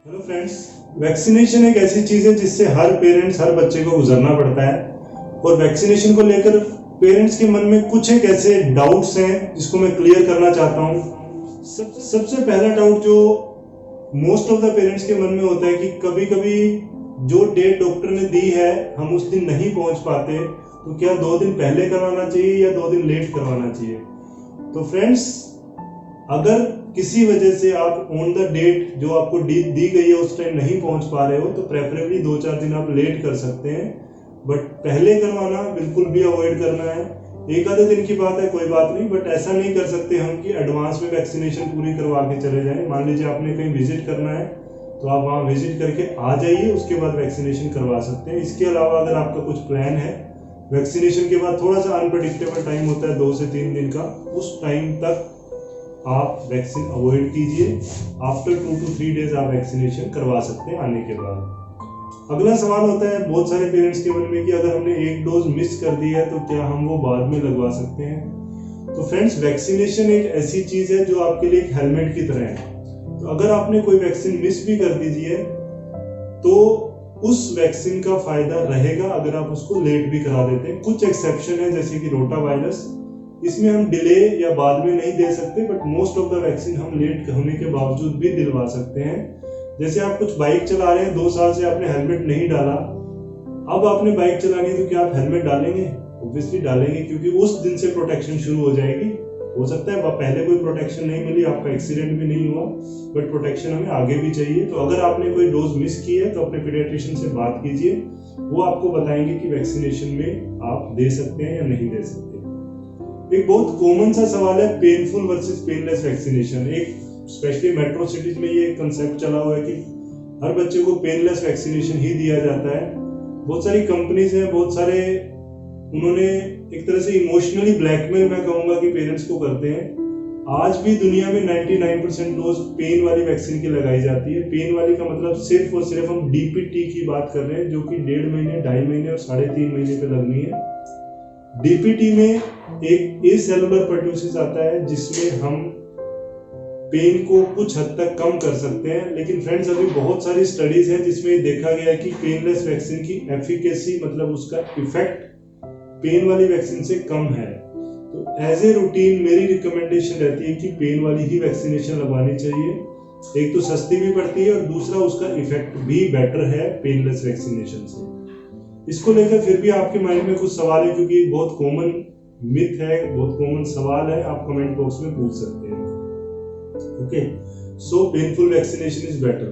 Hello friends, vaccination एक ऐसी चीज़ है जिससे हर पेरेंट्स हर बच्चे को गुजरना पड़ता है। और वैक्सीनेशन को लेकर पेरेंट्स के मन में कुछ एक ऐसे डाउट्स हैं जिसको मैं क्लियर करना चाहता हूँ। सबसे पहला डाउट जो मोस्ट ऑफ द पेरेंट्स के मन में होता है कि कभी कभी जो डेट डॉक्टर ने दी है हम उस दिन नहीं पहुंच पाते, तो क्या 2 दिन पहले करवाना चाहिए या 2 दिन लेट करवाना चाहिए। तो फ्रेंड्स, अगर किसी वजह से आप ऑन द डेट जो आपको दी गई है उस टाइम नहीं पहुंच पा रहे हो, तो प्रेफरेबली 2-4 दिन आप लेट कर सकते हैं, बट पहले करवाना बिल्कुल भी अवॉइड करना है। एक आधे दिन की बात है, कोई बात नहीं, बट ऐसा नहीं कर सकते हम कि एडवांस में वैक्सीनेशन पूरी करवा के चले जाएं। मान लीजिए आपने कहीं विजिट करना है तो आप वहाँ विजिट करके आ जाइए, उसके बाद वैक्सीनेशन करवा सकते हैं। इसके अलावा अगर आपका कुछ प्लान है, वैक्सीनेशन के बाद थोड़ा सा अनप्रडिक्टेबल टाइम होता है 2 से 3 दिन का, उस टाइम तक आप वैक्सीन अवॉइड कीजिए। आफ्टर 2 to 3 डेज आप वैक्सीनेशन करवा सकते हैं आने के बाद। अगला सवाल होता है बहुत सारे पेरेंट्स के मन में कि अगर हमने एक डोज मिस कर दी है तो क्या हम वो बाद में लगवा सकते हैं। तो फ्रेंड्स, वैक्सीनेशन एक ऐसी चीज है जो आपके लिए एक हेलमेट की तरह है। तो अगर आपने कोई वैक्सीन मिस भी कर दीजिए तो उस वैक्सीन का फायदा रहेगा अगर आप उसको लेट भी करा देते हैं। कुछ एक्सेप्शन है जैसे कि रोटा वायरस, इसमें हम डिले या बाद में नहीं दे सकते, but most of the vaccine हम लेट होने के बावजूद भी दिलवा सकते हैं। जैसे आप कुछ बाइक चला रहे हैं, 2 साल से आपने हेलमेट नहीं डाला, अब आपने बाइक चलानी है तो क्या आप हेलमेट डालेंगे? ऑब्वियसली डालेंगे, क्योंकि उस दिन से प्रोटेक्शन शुरू हो जाएगी। हो सकता है पहले कोई प्रोटेक्शन नहीं मिली, आपका एक्सीडेंट भी नहीं हुआ, बट प्रोटेक्शन हमें आगे भी चाहिए। तो अगर आपने कोई डोज मिस की है तो अपने पीडियाट्रिशियन से बात कीजिए, वो आपको बताएंगे कि वैक्सीनेशन में आप दे सकते हैं या नहीं दे सकते। एक बहुत कॉमन सा सवाल है पेनफुल वर्सेस पेनलेस वैक्सीनेशन। एक स्पेशली मेट्रो सिटीज में ये कंसेप्ट चला हुआ है कि हर बच्चे को पेनलेस वैक्सीनेशन ही दिया जाता है। बहुत सारी कंपनीज हैं, बहुत सारे उन्होंने एक तरह से इमोशनली ब्लैकमेल, मैं कहूंगा कि पेरेंट्स को करते हैं। आज भी दुनिया में 99% डोज पेन वाली वैक्सीन की लगाई जाती है। पेन वाली का मतलब सिर्फ और सिर्फ हम डीपीटी की बात कर रहे हैं, जो कि 1.5 महीने, 2.5 महीने और 3.5 महीने पे लगनी है। डीपीटी में एक एसेलुलर पर्ट्यूसिस आता है जिसमें हम पेन को कुछ हद तक कम कर सकते हैं। लेकिन फ्रेंड्स, अभी बहुत सारी स्टडीज हैं जिसमें देखा गया है कि पेनलेस वैक्सीन की एफिकेसी, मतलब उसका इफेक्ट पेन वाली वैक्सीन से कम है। तो एज ए रूटीन मेरी रिकमेंडेशन रहती है कि पेन वाली ही वैक्सीनेशन लगवानी चाहिए। एक तो सस्ती भी पड़ती है और दूसरा उसका इफेक्ट भी बेटर है पेनलेस वैक्सीनेशन से। इसको लेकर फिर भी आपके माइंड में कुछ सवाल है, क्योंकि बहुत कॉमन मिथ है, बहुत कॉमन सवाल है, आप कमेंट बॉक्स में पूछ सकते हैं। Okay, so painful vaccination is better.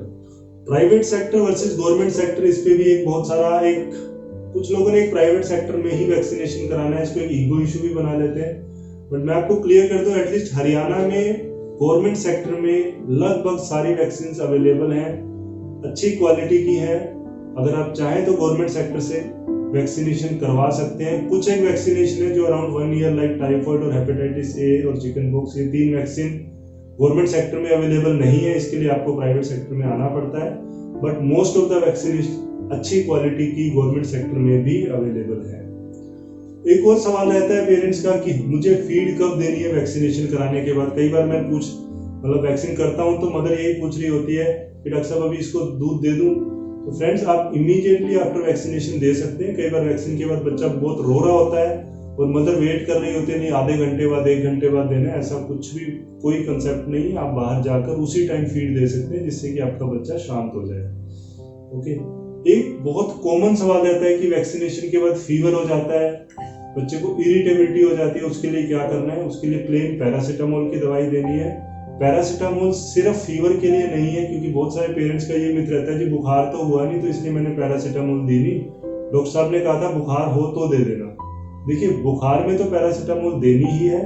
Private sector versus government sector, इस पे भी एक बहुत सारा कुछ लोगों ने एक प्राइवेट सेक्टर में ही वैक्सीनेशन कराना है, इसको एक ईगो इशू भी बना लेते हैं। बट मैं आपको क्लियर कर दूं, एटलीस्ट हरियाणा में गवर्नमेंट सेक्टर में लगभग सारी वैक्सीन अवेलेबल हैं, अच्छी क्वालिटी की है। अगर आप चाहें तो गवर्नमेंट सेक्टर से वैक्सीनेशन करवा सकते हैं। कुछ एक वैक्सीनेशन है जो अराउंड 1 ईयर, लाइक टाइफॉइड और हेपेटाइटिस ए और चिकन पॉक्स, ये 3 वैक्सीन गवर्नमेंट सेक्टर में अवेलेबल नहीं है, इसके लिए आपको प्राइवेट सेक्टर में आना पड़ता है। But most of the vaccination अच्छी क्वालिटी की गवर्नमेंट सेक्टर में भी अवेलेबल है। एक और सवाल रहता है पेरेंट्स का कि मुझे फीड कब देनी है वैक्सीनेशन कराने के बाद। कई बार मैं वैक्सीन करता हूं तो मदर यही पूछ रही होती है कि डॉक्टर साहब अभी इसको दूध दे दूं। तो फ्रेंड्स, आप इमीडिएटली आफ्टर वैक्सीनेशन दे सकते हैं। कई बार वैक्सीन के बाद बच्चा बहुत रो रहा होता है और मदर वेट कर रही होती है, नहीं आधे घंटे बाद, 1 घंटे बाद देना, ऐसा कुछ भी कोई कंसेप्ट नहीं है। आप बाहर जाकर उसी टाइम फीड दे सकते हैं जिससे कि आपका बच्चा शांत हो जाए। ओके, एक बहुत कॉमन सवाल रहता है कि वैक्सीनेशन के बाद फीवर हो जाता है, बच्चे को इरिटेबिलिटी हो जाती है, उसके लिए क्या करना है। उसके लिए प्लेन पैरासीटामोल की दवाई देनी है। पैरासीटामोल सिर्फ फीवर के लिए नहीं है, क्योंकि बहुत सारे पेरेंट्स का ये मिथ रहता है जी बुखार तो हुआ नहीं तो इसलिए मैंने पैरासीटामोल दी नहीं, डॉक्टर साहब ने कहा था बुखार हो तो दे देना। देखिए, बुखार में तो पैरासीटामोल देनी ही है।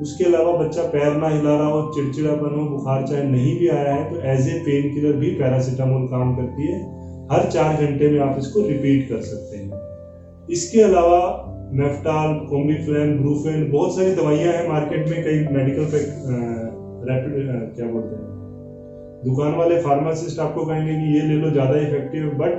उसके अलावा बच्चा पैर ना हिला रहा हो, चिड़चिड़ापन हो, बुखार चाहे नहीं भी आया है, तो एज ए पेन किलर भी पैरासीटामोल काम करती है। हर 4 घंटे में आप इसको रिपीट कर सकते हैं। इसके अलावा मेफ्टाल, कॉम्बिफ्लेन, ब्रूफेन, बहुत सारी दवाइयां हैं मार्केट में। कई मेडिकल क्या बोलते हैं, दुकान वाले फार्मासिस्ट आपको कहेंगे कि ये ले लो, ज्यादा इफेक्टिव है। बट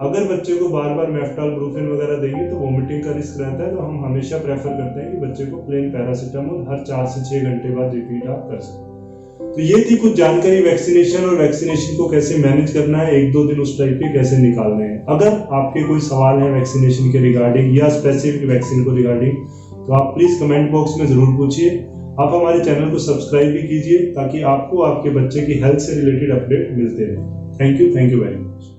अगर बच्चे को बार बार मेफ्टाल, ब्रूफेन वगैरह देंगे तो वोमिटिंग का रिस्क रहता है। तो हम हमेशा प्रेफर करते हैं कि बच्चे को प्लेन पैरासीटामोल हर 4 से 6 घंटे बाद रिपीट आप कर सकते हैं। तो ये थी कुछ जानकारी वैक्सीनेशन और वैक्सीनेशन को कैसे मैनेज करना है, 1-2 दिन उस टाइप के कैसे निकालने हैं। अगर आपके कोई सवाल है वैक्सीनेशन के रिगार्डिंग या स्पेसिफिक वैक्सीन को रिगार्डिंग, तो आप प्लीज कमेंट बॉक्स में जरूर पूछिए। आप हमारे चैनल को सब्सक्राइब भी कीजिए ताकि आपको आपके बच्चे की हेल्थ से रिलेटेड अपडेट मिलते रहे। Thank you very much.